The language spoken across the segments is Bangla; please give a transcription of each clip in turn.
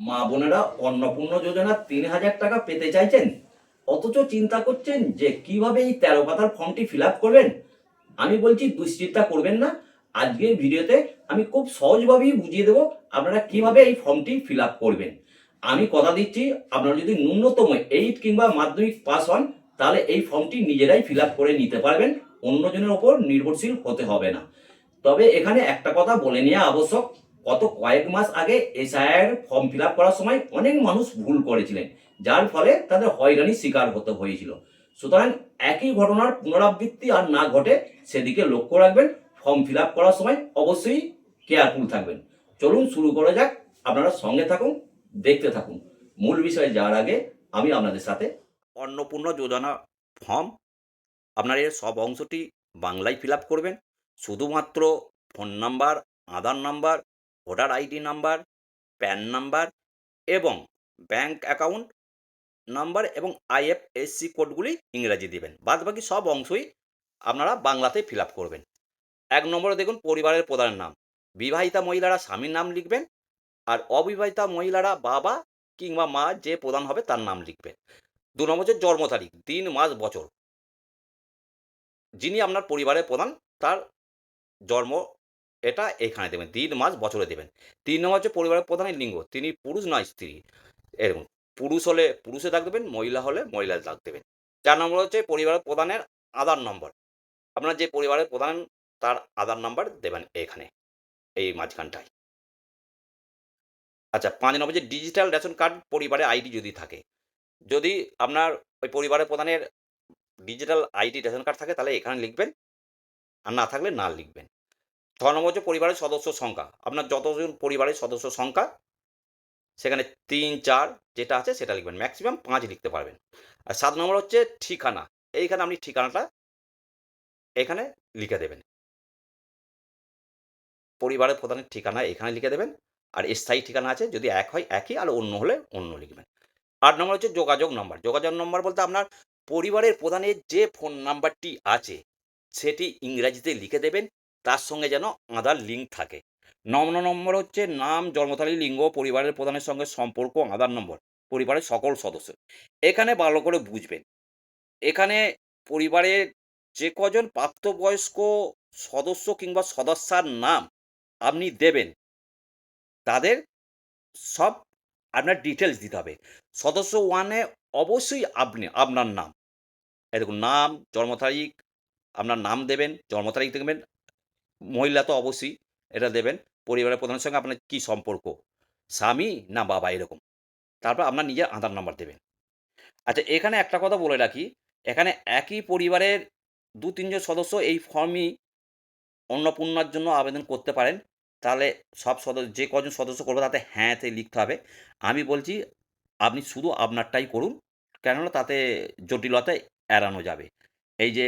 মা বোনেরা অন্নপূর্ণা যোজনা ৩,০০০ টাকা পেতে চাইছেন, অথচ চিন্তা করছেন যে কিভাবে এই ১৩ পাতার ফর্মটি ফিল আপ করবেন। আমি বলছি দুশ্চিন্তা করবেন না। আজকের ভিডিওতে আমি খুব সহজভাবেই বুঝিয়ে দেবো আপনারা কিভাবে এই ফর্মটি ফিল আপ করবেন। আমি কথা দিচ্ছি, আপনারা যদি ন্যূনতম 8 কিংবা মাধ্যমিক পাস হন, তাহলে এই ফর্মটি নিজেরাই ফিল আপ করে নিতে পারবেন, অন্যজনের ওপর নির্ভরশীল হতে হবে না। তবে এখানে একটা কথা বলে নেওয়া আবশ্যক, গত কয়েক মাস আগে এসআইআর ফর্ম ফিল আপ করার সময় অনেক মানুষ ভুল করেছিলেন, যার ফলে তাদের হয়রানির শিকার হতে হয়েছিল। সুতরাং একই ঘটনার পুনরাবৃত্তি আর না ঘটে সেদিকে লক্ষ্য রাখবেন। ফর্ম ফিল আপ করার সময় অবশ্যই কেয়ারফুল থাকবেন। চলুন শুরু করা যাক। আপনারা সঙ্গে থাকুন, দেখতে থাকুন। মূল বিষয়ে যাওয়ার আগে আমি আপনাদের সাথে অন্নপূর্ণা যোজনা ফর্ম, আপনার এর সব অংশটি বাংলায় ফিল আপ করবেন। শুধুমাত্র phone number, Aadhaar number, voter ID number, PAN number এবং ব্যাংক অ্যাকাউন্ট নাম্বার এবং আইএফএসসি কোডগুলি ইংরাজি দেবেন। বাদবাকি সব অংশই আপনারা বাংলাতে ফিল আপ করবেন। ১ নম্বরে দেখুন পরিবারের প্রধানের নাম। বিবাহিতা মহিলারা স্বামীর নাম লিখবেন, আর অবিবাহিতা মহিলারা বাবা কিংবা মা যে প্রধান হবে তার নাম লিখবেন। ২ নম্বর হচ্ছে জন্ম তারিখ, দিন, মাস, বছর। যিনি আপনার পরিবারের প্রধান তার জন্ম এটা এখানে দেবেন, দিন, মাস, বছরে দেবেন। ৩ নম্বর হচ্ছে পরিবারের প্রধানের লিঙ্গ, তিনি পুরুষ না স্ত্রী, এরকম। পুরুষ হলে পুরুষে দাগ দেবেন, মহিলা হলে মহিলার দাগ দেবেন। ৪ নম্বর হচ্ছে পরিবারের প্রধানের আধার নম্বর। আপনার যে পরিবারের প্রধান তার আধার নাম্বার দেবেন এখানে, এই মাঝখানটায়। আচ্ছা, ৫ নম্বর যে ডিজিটাল রেশন কার্ড পরিবারের আইডি যদি থাকে। যদি আপনার ওই পরিবারের প্রধানের ডিজিটাল আইডি রেশন কার্ড থাকে তাহলে এখানে লিখবেন, আর না থাকলে না লিখবেন। ৬ নম্বর হচ্ছে পরিবারের সদস্য সংখ্যা। আপনার যতজন পরিবারের সদস্য সংখ্যা সেখানে ৩, ৪ যেটা আছে সেটা লিখবেন। ম্যাক্সিমাম ৫ লিখতে পারবেন। আর ৭ নম্বর হচ্ছে ঠিকানা। এইখানে আপনি ঠিকানাটা এখানে লিখে দেবেন। পরিবারের প্রধানের ঠিকানা এখানে লিখে দেবেন। আর স্থায়ী ঠিকানা আছে, যদি এক হয় একই, আর অন্য হলে অন্য লিখবেন। ৮ নম্বর হচ্ছে যোগাযোগ নম্বর। যোগাযোগ নম্বর বলতে আপনার পরিবারের প্রধানের যে ফোন নাম্বারটি আছে সেটি ইংরাজিতে লিখে দেবেন। তার সঙ্গে যেন আধার লিঙ্ক থাকে। ৯ নম্বর হচ্ছে নাম, জন্ম তারিখ, লিঙ্গ, পরিবারের প্রধানের সঙ্গে সম্পর্ক, আধার নম্বর, পরিবারের সকল সদস্য। এখানে ভালো করে বুঝবেন। এখানে পরিবারের যে কজন প্রাপ্তবয়স্ক সদস্য কিংবা সদস্যার নাম আপনি দেবেন, তাদের সব আপনার ডিটেইলস দিতে হবে। সদস্য 1 এ অবশ্যই আপনার নাম। এই দেখুন নাম, জন্ম তারিখ, আপনার নাম দেবেন, জন্ম তারিখ দেবেন। মহিলা তো অবশ্যই এটা দেবেন। পরিবারের প্রধানের সঙ্গে আপনার কি সম্পর্ক? স্বামী না বাবা, এরকম। তারপর আপনার নিজের আধার নাম্বার দেবেন। আচ্ছা, এখানে একটা কথা বলে রাখি, এখানে একই পরিবারের ২-৩ জন সদস্য এই ফর্মই অন্নপূর্ণার জন্য আবেদন করতে পারেন। তাহলে সব যে কজন সদস্য করবে তাতে হ্যাঁ-তে লিখতে হবে। আমি বলছি আপনি শুধু আপনারটাই করুন। কেননা তাতে জটিলতা এড়ানো যাবে। এই যে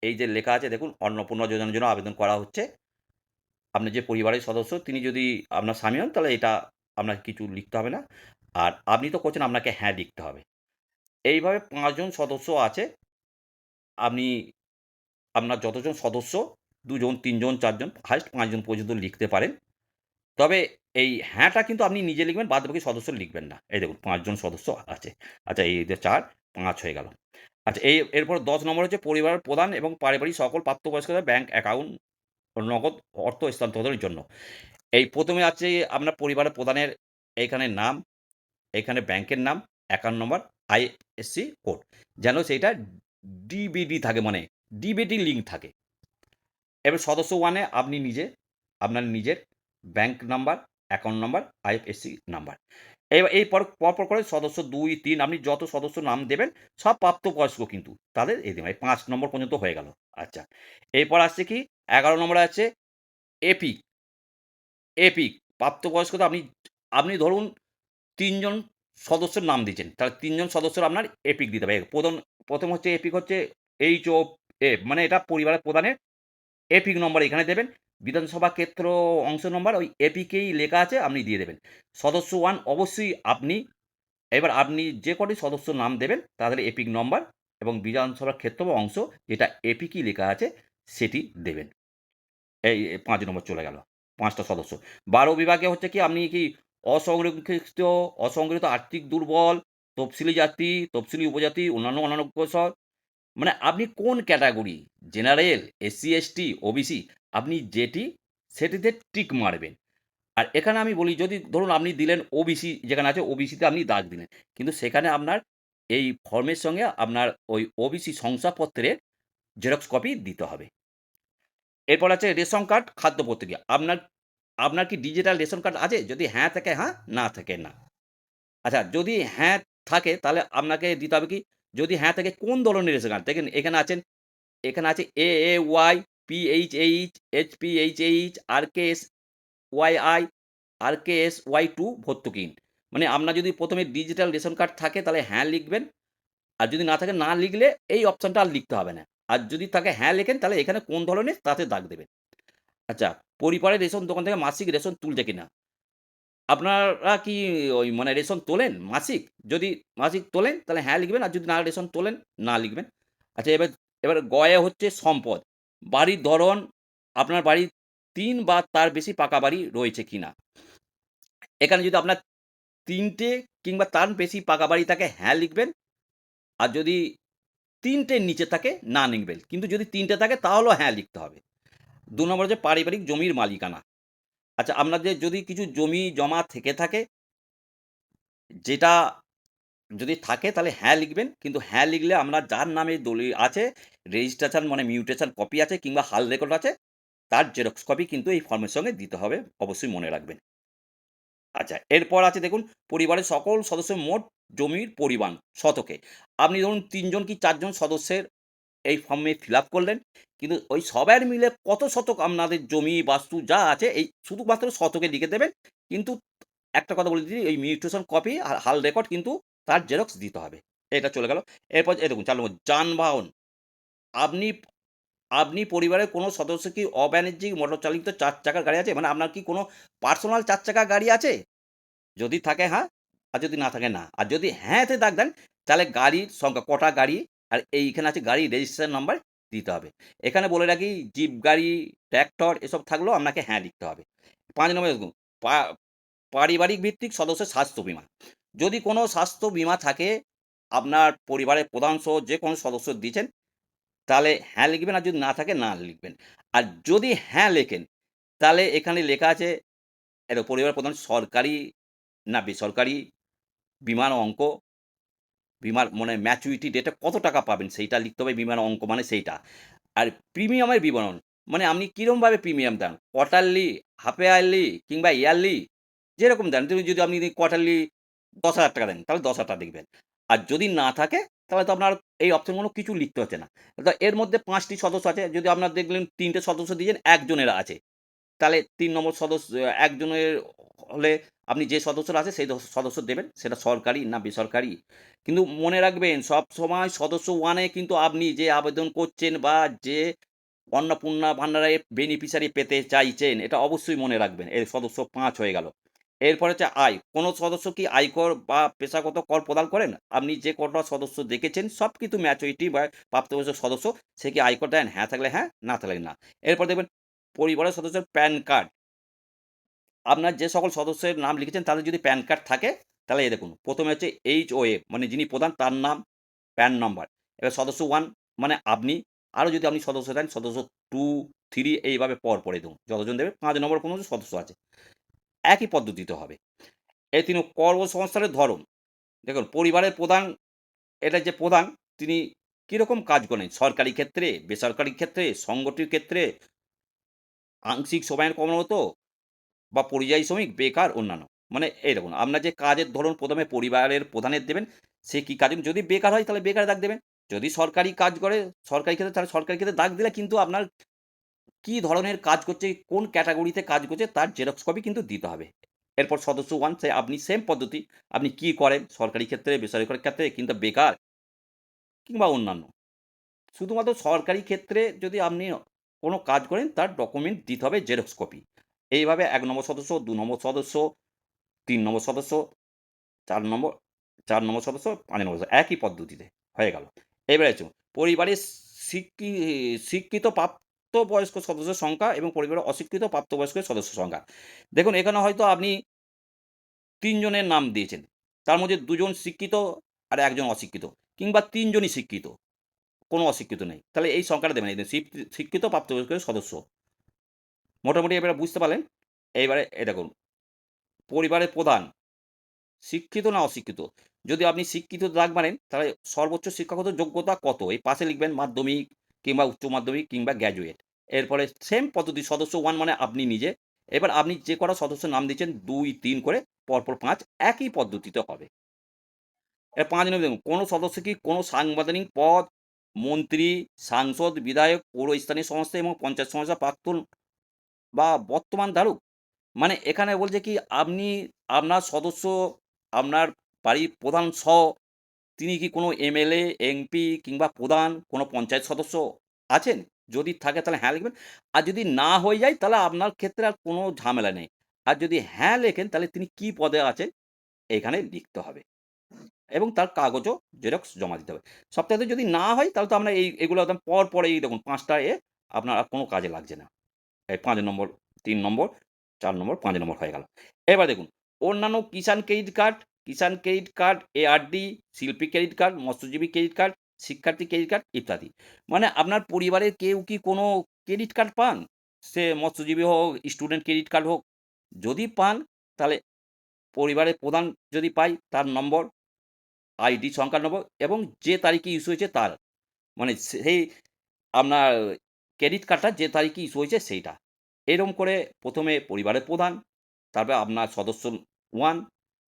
এই যে লেখা আছে দেখুন, অন্নপূর্ণা যোজনার জন্য আবেদন করা হচ্ছে। আপনার যে পরিবারের সদস্য তিনি যদি আপনার স্বামী হন তাহলে এটা আপনাকে কিছু লিখতে হবে না। আর আপনি তো করছেন, আপনাকে হ্যাঁ লিখতে হবে। এইভাবে ৫ জন সদস্য আছে। আপনি আপনার যতজন সদস্য ২ জন, ৩ জন, ৪ জন, হাইয়েস্ট ৫ জন পর্যন্ত লিখতে পারেন। তবে এই হ্যাঁটা কিন্তু আপনি নিজে লিখবেন, বাদবাকি সদস্য লিখবেন না। এই দেখুন ৫ জন সদস্য আছে। আচ্ছা, এই যে ৪, ৫ হয়ে গেল। আচ্ছা, এরপর ১০ নম্বর হচ্ছে পরিবারের প্রধান এবং পারিবারিক সকল প্রাপ্তবয়স্কদের ব্যাংক অ্যাকাউন্ট ও নগদ অর্থ স্থানান্তরের জন্য। এই ১ম এ আছে আপনার পরিবারের প্রধানের এইখানে নাম, এখানে ব্যাংকের নাম, অ্যাকাউন্ট নম্বর, আইএফএসসি কোড। যেন সেইটা ডিবিডি থাকে, মানে ডিবিটি লিঙ্ক থাকে। এবার সদস্য 1 এ আপনি নিজে আপনার নিজের bank number, account number, IFSC number. এই পরপর করে সদস্য ২, ৩ আপনি যত সদস্য নাম দেবেন সব প্রাপ্তবয়স্ক কিন্তু। তাদের এই দেবেন। এই ৫ নম্বর পর্যন্ত হয়ে গেল। আচ্ছা। এরপর আসছে কি ১১ নম্বরে আছে এপিক। এপিক প্রাপ্তবয়স্কতা আপনি আপনি ধরুন ৩ জন সদস্যের নাম দিয়েছেন। তাহলে ৩ জন সদস্যর আপনার এপিক দিতে হবে। প্রথম হচ্ছে এপিক হচ্ছে HOF, মানে এটা পরিবারের প্রধানের এপিক নম্বর এখানে দেবেন। বিধানসভা ক্ষেত্র অংশ নম্বর ওই এপিকেই লেখা আছে, আপনি দিয়ে দেবেন। সদস্য 1 অবশ্যই আপনি। এবার আপনি যে কটি সদস্য নাম দেবেন তাদের এপিক নম্বর এবং বিধানসভার ক্ষেত্র বা অংশ যেটা এপিকই লেখা আছে সেটি দেবেন। এই ৫ নম্বর চলে গেল। ৫ টা সদস্য। ১২ বিভাগে হচ্ছে কি আপনি কি অসংরক্ষিত, অসংগঠিত আর্থিক দুর্বল, তফসিলি জাতি, তফসিলি উপজাতি, অন্যান্য উপসর, মানে আপনি কোন category, general, SC, ST, OBC, আপনি যেটি সেটিতে টিক মারবেন। আর এখানে আমি বলি, যদি ধরুন আপনি দিলেন ওবিসি, যেখানে আছে ওবিসিতে আপনি দাগ দিলেন। কিন্তু সেখানে আপনার এই ফর্মের সঙ্গে আপনার ওই ওবিসি শংসাপত্রের জেরক্স কপি দিতে হবে। এরপর আছে রেশন কার্ড, খাদ্যপত্রিকা। আপনার আপনার কি ডিজিটাল রেশন কার্ড আছে? যদি হ্যাঁ থাকে হ্যাঁ, না থাকে না। আচ্ছা, যদি হ্যাঁ থাকে তাহলে আপনাকে দিতে হবে কি? যদি হ্যাঁ থাকে কোন ধরনের রেশন কার্ড? দেখেন এখানে আছে এএওয়াই, পিএইচএইচ, এইচপিএইচএইচ, আরকেএসওয়াইআই, আরকেএসওয়াই2 ভর্তুকিহীন। মানে আপনার যদি ১ম এ ডিজিটাল রেশন কার্ড থাকে তাহলে হ্যাঁ লিখবেন। আর যদি না থাকে না লিখলে এই অপশনটা আর লিখতে হবে না। আর যদি থাকে হ্যাঁ লেখেন তাহলে এখানে কোন ধরনের তাতে দাগ দেবেন। আচ্ছা, পরিবারের রেশন দোকান থেকে মাসিক রেশন তুলছে কিনা? আপনারা কি ওই মানে রেশন তোলেন মাসিক? যদি মাসিক তোলেন তাহলে হ্যাঁ লিখবেন। আর যদি না রেশন তোলেন, না লিখবেন। আচ্ছা, এবার গয়ে হচ্ছে সম্পদ। বাড়ির ধরন, আপনার বাড়ির ৩ বা তার বেশি পাকা বাড়ি রয়েছে কিনা? এখানে যদি আপনার ৩ টে কিংবা তার বেশি পাকা বাড়ি থাকে হ্যাঁ লিখবেন। আর যদি ৩ টের নিচে থাকে না লিখবেন। কিন্তু যদি ৩ টে থাকে তাহলেও হ্যাঁ লিখতে হবে। ২ নম্বর হচ্ছে পারিবারিক জমির মালিকানা। আচ্ছা, আপনাদের যদি কিছু জমি জমা থেকে থাকে, যেটা যদি থাকে তাহলে হ্যাঁ লিখবেন। কিন্তু হ্যাঁ লিখলে আপনার যার নামে দলিল আছে, রেজিস্ট্রেশন মানে মিউটেশন কপি আছে কিংবা হাল রেকর্ড আছে, তার জেরক্স কপি কিন্তু এই ফর্মের সঙ্গে দিতে হবে। অবশ্যই মনে রাখবেন। আচ্ছা, এরপর আছে দেখুন, পরিবারের সকল সদস্যের মোট জমির পরিমাণ শতকে। আপনি ধরুন ৩ জন কি ৪ জন সদস্যের এই ফর্মে ফিল আপ করলেন। কিন্তু ওই সবার মিলে কত শতক আপনাদের জমি, বাস্তু যা আছে এই শুধুমাত্র শতকে লিখে দেবেন। কিন্তু একটা কথা বলে দিই, এই মিউটেশন কপি আর হাল রেকর্ড কিন্তু তার জেরক্স দিতে হবে। এটা চলে গেল। এরপর এই দেখুন ৪ নম্বর যানবাহন। আপনি আপনি পরিবারের কোনো সদস্য কি অবাণিজ্যিক মোটর চালিত ৪ চাকার গাড়ি আছে? মানে আপনার কি কোনো পার্সোনাল ৪ চাকার গাড়ি আছে? যদি থাকে হ্যাঁ, আর যদি না থাকে না। আর যদি হ্যাঁ তে দাগ দেন, তাহলে গাড়ির সংখ্যা কটা গাড়ি, আর এইখানে আছে গাড়ির রেজিস্ট্রেশন নাম্বার দিতে হবে। এখানে বলে রাখি, জিপ গাড়ি, ট্র্যাক্টর এসব থাকলেও আপনাকে হ্যাঁ লিখতে হবে। ৫ নম্বরে দেখুন, পা পারিবারিক ভিত্তিক সদস্যের স্বাস্থ্য বীমা। যদি কোনো স্বাস্থ্য বীমা থাকে, আপনার পরিবারের প্রধান সহ যে কোনো সদস্য দিয়েছেন, তাহলে হ্যাঁ লিখবেন। আর যদি না থাকে না লিখবেন। আর যদি হ্যাঁ লেখেন, তাহলে এখানে লেখা আছে, পরিবারের প্রধান সরকারি না বেসরকারি বীমার অঙ্ক, বীমার মানে ম্যাচুরিটি ডেটে কত টাকা পাবেন সেইটা লিখতে হবে, বীমার অঙ্ক মানে সেইটা। আর প্রিমিয়ামের বিবরণ, মানে আপনি কিরমভাবে প্রিমিয়াম দেন? কোয়ার্টারলি, হাফ ইয়ারলি কিংবা ইয়ারলি, যেরকম দেন। যদি আপনি কোয়ার্টারলি ৳১০,০০০ দেন, তাহলে ৳১০,০০০ লিখবেন। আর যদি না থাকে, তাহলে তো আপনার এই অপশনগুলো কিছু লিখতে হচ্ছে না। তো এর মধ্যে ৫ টি সদস্য আছে। যদি আপনার দেখলেন ৩ টে সদস্য দিয়েছেন, একজনের আছে। তাহলে ৩ নম্বর সদস্য একজনের হলে আপনি যে সদস্যরা আছে সেই সদস্য দেবেন। সেটা সরকারি না বেসরকারি। কিন্তু মনে রাখবেন, সবসময় সদস্য 1 এ কিন্তু আপনি যে আবেদন করছেন বা যে অন্নপূর্ণা ভান্ডারের বেনিফিশিয়ারি পেতে চাইছেন, এটা অবশ্যই মনে রাখবেন। এই সদস্য ৫ হয়ে গেল। এরপরে হচ্ছে আয়। কোন সদস্য কি আয়কর বা পেশাগত কর প্রদান করেন? আপনি যে কটা সদস্য দেখেছেন সব কিন্তু ম্যাচুরিটি বা প্রাপ্তবয়স্ক সদস্য, সে কি আয়কর দেন? হ্যাঁ থাকলে হ্যাঁ, না থাকলে না। এরপর দেখবেন পরিবারের সদস্যের প্যান কার্ড। আপনার যে সকল সদস্যের নাম লিখেছেন তাদের যদি প্যান কার্ড থাকে, তাহলে এই দেখুন ১ম এ হচ্ছে HOA, মানে যিনি প্রধান তার নাম, প্যান নম্বর। এবার সদস্য ১ মানে আপনি, আরো যদি আপনি সদস্য দেন সদস্য ২, ৩ এইভাবে পরপরে দেবেন। যতজন দেবে ৫ নম্বর পর্যন্ত সদস্য আছে। একই পদ্ধতিতে হবে। এই ৩ কর্মসংস্থানের ধরন। দেখুন পরিবারের প্রধান, এটা যে প্রধান তিনি কিরকম কাজ করেন? সরকারি ক্ষেত্রে, বেসরকারি ক্ষেত্রে, সংগঠিত ক্ষেত্রে, আংশিক সময়ে কর্মরত বা পরিযায়ী শ্রমিক, বেকার, অন্যান্য। মানে এই দেখুন, আপনার যে কাজের ধরন ১ম এ পরিবারের প্রধানের দেবেন। সে কি কাজে, যদি বেকার হয় তাহলে বেকারে দাগ দেবেন। যদি সরকারি কাজ করে, সরকারি ক্ষেত্রে, তাহলে সরকারি ক্ষেত্রে দাগ দিলে কিন্তু আপনার কি ধরনের কাজ করছে, কোন ক্যাটেগরিতে কাজ করছে তার জেরক্স কপি কিন্তু দিতে হবে। এরপর সদস্য 1 সে আপনি সেম পদ্ধতি, আপনি কি করেন সরকারি ক্ষেত্রে, বেসরকারি ক্ষেত্রে কিংবা বেকার কিংবা অন্যান্য। শুধুমাত্র সরকারি ক্ষেত্রে যদি আপনি কোনো কাজ করেন তার ডকুমেন্ট দিতে হবে জেরক্স কপি। এইভাবে ১ নম্বর সদস্য, ২ নম্বর সদস্য, ৩ নম্বর সদস্য, ৪ নম্বর ৪ নম্বর সদস্য, ৫ নম্বর সদস্য, একই পদ্ধতিতে হয়ে গেল। এবারে আসুন পরিবারের স্বীকৃ স্বীকৃত প্রাপ্তবয়স্ক সদস্যের সংখ্যা এবং পরিবারের অস্বীকৃত প্রাপ্তবয়স্ক সদস্যের সংখ্যা। দেখুন এখানে হয়তো আপনি ৩ জনের নাম দিয়েছেন। তার মধ্যে ২ জন শিক্ষিত আর ১ জন অশিক্ষিত কিংবা ৩ জনই শিক্ষিত, কোনো অশিক্ষিত নেই। তাহলে এই সংখ্যাটা দেবেন। এই যে শিক্ষিত প্রাপ্তবয়স্ক সদস্য। মোটামুটি এবারে বুঝতে পারলেন? এইবারে দেখুন, পরিবারের প্রধান শিক্ষিত না অশিক্ষিত? যদি আপনি শিক্ষিত দাগ মারেন তাহলে সর্বোচ্চ শিক্ষাগত যোগ্যতা কত? এই পাশে লিখবেন মাধ্যমিক কিংবা উচ্চ মাধ্যমিক কিংবা গ্র্যাজুয়েট। এরপরে সেম পদ্ধতি সদস্য 1 মানে আপনি নিজে। এবার আপনি যে কটা সদস্যের নাম দিচ্ছেন ২, ৩ করে পরপর ৫ একই পদ্ধতিতে হবে। ৫ নম্বর দেখুন, কোন সদস্য কি কোন সাংবিধানিক পদ, মন্ত্রী, সাংসদ, বিধায়ক, পৌরস্থানীয় সংস্থা এবং পঞ্চায়েত সংস্থার প্রাক্তন বা বর্তমান ধারক? মানে এখানে বলছে কি আপনি আপনার সদস্য, আপনার বাড়ির প্রধান সহ তিনি কি কোনো এমএলএ, এমপি কিংবা প্রধান কোনো পঞ্চায়েত সদস্য আছেন? যদি থাকে তাহলে হ্যাঁ লিখবেন। আর যদি না হয়ে যায় তাহলে আপনার ক্ষেত্রে আর কোনো ঝামেলা নেই। আর যদি হ্যাঁ লেখেন তাহলে তিনি কি পদে আছেন এখানে লিখতে হবে। এবং তার কাগজও জেরক্স জমা দিতে হবে। সপ্তাহে যদি না হয় তাহলে তো আমরা এগুলো একদম পর এই দেখুন ৫ টা আপনার আর কোনো কাজে লাগছে না। এই ৫ নম্বর, ৩ নম্বর, ৪ নম্বর, ৫ নম্বর হয়ে গেল। এবার দেখুন অন্যান্য কিষাণ ক্রেডিট কার্ড, এআরডি, শিল্পী ক্রেডিট কার্ড, মৎস্যজীবী ক্রেডিট কার্ড, শিক্ষার্থী ক্রেডিট কার্ড ইত্যাদি। মানে আপনার পরিবারের কেউ কি কোনো ক্রেডিট কার্ড পান? সে মৎস্যজীবী হোক, স্টুডেন্ট ক্রেডিট কার্ড হোক, যদি পান তাহলে পরিবারের প্রধান যদি পায় তার নম্বর, আইডি সংখ্যা নেব এবং যে তারিখে ইস্যু হয়েছে তার। মানে সেই আপনার ক্রেডিট কার্ডটা যে তারিখে ইস্যু হয়েছে সেইটা। এরকম করে ১ম এ পরিবারের প্রধান, তারপরে আপনার সদস্য 1,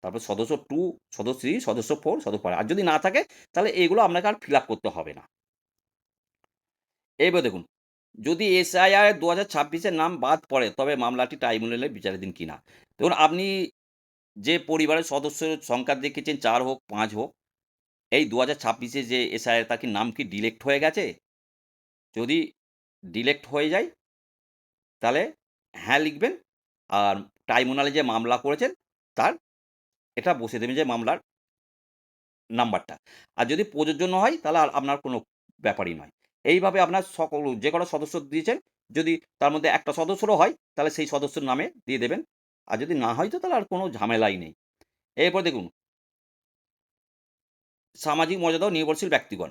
তারপর সদস্য 2, সদস্য 3, সদস্য 4, সদস্য 5 আর যদি না থাকে তাহলে এগুলো আপনাকে আর ফিল আপ করতে হবে না। এবার দেখুন, যদি এসআইআর ২০২৬ এর নাম বাদ পড়ে তবে মামলাটি ট্রাইব্যুনালে বিচারাধীন কিনা? দেখুন আপনি যে পরিবারের সদস্যের সংখ্যা দেখেছেন ৪ হোক, ৫ হোক, এই ২০২৬ এ যে এসআইআর তার কি নাম কি ডিলেট হয়ে গেছে? যদি ডিলেট হয়ে যায় তাহলে হ্যাঁ লিখবেন। আর ট্রাইব্যুনালে যে মামলা করেছেন তার এটা বসিয়ে দেবেন যে মামলার নাম্বারটা। আর যদি প্রযোজ্য না হয় তাহলে আর আপনার কোনো ব্যাপারই নয়। এইভাবে আপনার সকল যে কটা সদস্য দিয়েছেন যদি তার মধ্যে একটা সদস্যরও হয় তাহলে সেই সদস্যের নামে দিয়ে দেবেন। আর যদি না হয় তো তাহলে আর কোনো ঝামেলাই নেই। এরপর দেখুন সামাজিক মর্যাদা ও নির্ভরশীল ব্যক্তিগণ।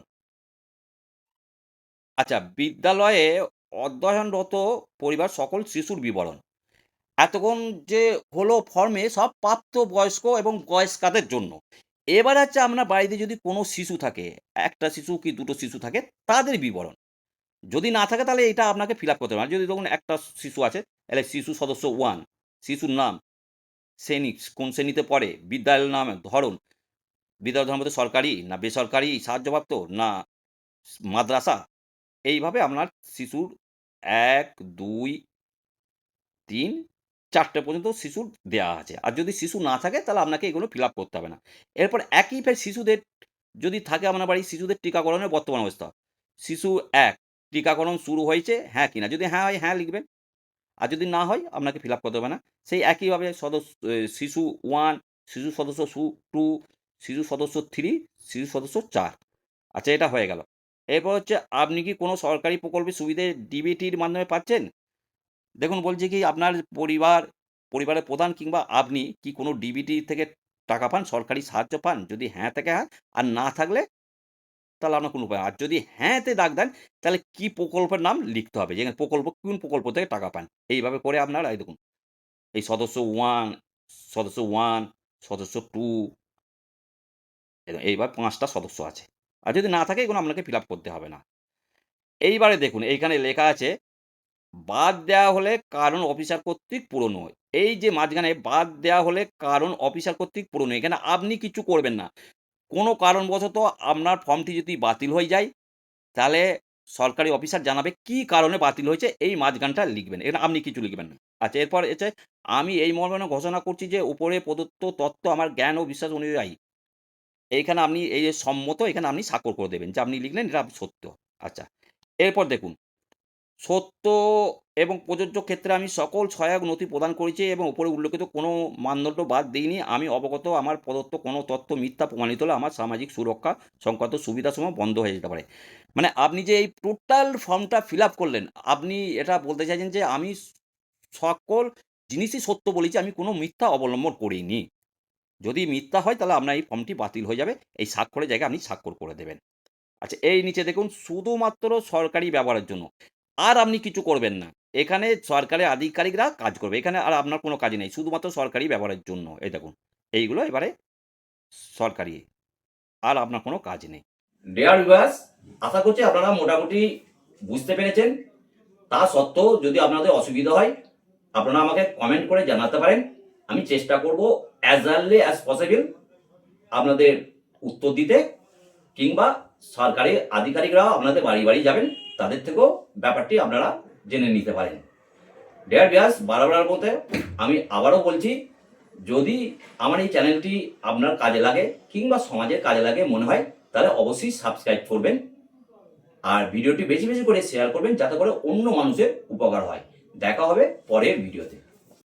আচ্ছা বিদ্যালয়ে অধ্যয়নরত পরিবার সকল শিশুর বিবরণ। এতক্ষণ যে হলো ফর্মে সব প্রাপ্তবয়স্ক এবং বয়স্কাদের জন্য। এবার হচ্ছে আপনার বাড়িতে যদি কোনো শিশু থাকে, ১ টা শিশু কি ২ টো শিশু থাকে তাদের বিবরণ। যদি না থাকে তাহলে এটা আপনাকে ফিল আপ করতে হবে। আর যদি ধরুন একটা শিশু আছে তাহলে শিশু সদস্য 1, শিশুর নাম, শ্রেণী কোন শ্রেণীতে পড়ে, বিদ্যালয়ের নাম, ধরন, বিদ্যালয়ের ধরন বলতে সরকারি না বেসরকারি, সাহায্যপ্রাপ্ত না মাদ্রাসা। এইভাবে আপনার শিশুর ১, ২, ৩, ৪ টে পর্যন্ত শিশুর দেয়া আছে। আর যদি শিশু না থাকে তাহলে আপনাকে এগুলো ফিল আপ করতে হবে না। এরপর একই ফের শিশুদের যদি থাকে আপনার বাড়ির শিশুদের টিকাকরণের বর্তমান অবস্থা। শিশু ১ টিকাকরণ শুরু হয়েছে হ্যাঁ কিনা? যদি হ্যাঁ হয় হ্যাঁ লিখবেন। আর যদি না হয় আপনাকে ফিল আপ করতে হবে না। সেই একইভাবে শিশু 1, শিশু সদস্য 2, শিশু সদস্য 3, শিশু সদস্য ৪। আচ্ছা এটা হয়ে গেল। এরপর হচ্ছে আপনি কি কোনো সরকারি প্রকল্পের সুবিধে ডিবিটির মাধ্যমে পাচ্ছেন? দেখুন বলছি কি আপনার পরিবারের প্রধান কিংবা আপনি কি কোনো ডিবিটি থেকে টাকা পান? সরকারি সাহায্য পান? যদি হ্যাঁ থাকে হ্যাঁ, আর না থাকলে তাহলে আপনার কোনো উপায় আর যদি হ্যাঁ তে দাগ দেন তাহলে কি প্রকল্পের নাম লিখতে হবে। যেখানে কোন প্রকল্প থেকে টাকা পান। এইভাবে করে আপনার এই দেখুন এই সদস্য 1, সদস্য 2 এইবার ৫ টা সদস্য আছে। আর যদি না থাকে এগুলো আপনাকে ফিল আপ করতে হবে না। এইবারে দেখুন এইখানে লেখা আছে বাদ দেওয়া হলে কারণ অফিসার কর্তৃক পূরণ হয়। এই যে মাঝখানে বাদ দেওয়া হলে কারণ অফিসার কর্তৃক পূরণ হয়। এখানে আপনি কিছু করবেন না। কোনো কারণবশত আপনার ফর্মটি যদি বাতিল হয়ে যায়, তাহলে সরকারি অফিসার জানাবে কি কারণে বাতিল হয়েছে এই মাঝখানটা লিখবেন। এখানে আপনি কিছু লিখবেন না। আচ্ছা এরপর হচ্ছে আমি এই মর্মে ঘোষণা করছি যে উপরে প্রদত্ত তথ্য আমার জ্ঞান ও বিশ্বাস অনুযায়ী। এইখানে আপনি এই যে সম্মত এখানে আপনি স্বাক্ষর করে দেবেন যে আপনি লিখলেন এটা সত্য। আচ্ছা। এরপর দেখুন সত্য এবং প্রযোজ্য ক্ষেত্রে আমি সকল সহায়ক নথি প্রদান করেছি এবং উপরে উল্লেখিত কোনো মানদণ্ড বাদ দেইনি। আমি অবগত আমার প্রদত্ত কোনো তথ্য মিথ্যা প্রমাণিত হলে আমার সামাজিক সুরক্ষা সংক্রান্ত সুবিধাসমূহ বন্ধ হয়ে যেতে পারে। মানে আপনি যে এই টোটাল ফর্মটা ফিল আপ করলেন, আপনি এটা বলতে চাইছেন যে আমি সকল জিনিসই সত্য বলেছি, আমি কোনো মিথ্যা অবলম্বন করিনি। যদি মিথ্যা হয় তাহলে আপনার এই ফর্মটি বাতিল হয়ে যাবে। এই স্বাক্ষরের জায়গায় আপনি স্বাক্ষর করে দেবেন। আচ্ছা, এই নিচে দেখুন শুধুমাত্র সরকারি ব্যবহারের জন্য। আর আপনি কিছু করবেন না। এখানে সরকারি আধিকারিকরা কাজ করবে। এখানে আর আপনার কোনো কাজ নেই। শুধুমাত্র সরকারি ব্যবহারের জন্য। এই দেখুন। এইগুলো এবারে সরকারি। আর আপনার কোনো কাজ নেই। ডিয়ার ভিউয়ার্স, আশা করছি আপনারা মোটামুটি বুঝতে পেরেছেন। তা সত্ত্বেও যদি আপনাদের অসুবিধা হয়, আপনারা আমাকে কমেন্ট করে জানাতে পারেন। আমি চেষ্টা করব অ্যাজ আর্লি অ্যাজ পসিবল আপনাদের উত্তর দিতে, কিংবা সরকারি আধিকারিকরাও আপনাদের বাড়ি বাড়ি যাবেন, তাদের থেকেও ব্যাপারটি আপনারা জেনে নিতে পারেন। ডিয়ার ভিউয়ার্স, বারবার বলতে আমি আবারও বলছি, যদি আমার এই চ্যানেলটি আপনার কাজে লাগে কিংবা সমাজের কাজে লাগে মনে হয়, তাহলে অবশ্যই সাবস্ক্রাইব করবেন আর ভিডিওটি বেশি বেশি করে শেয়ার করবেন, যাতে করে অন্য মানুষের উপকার হয়। দেখা হবে পরের ভিডিওতে।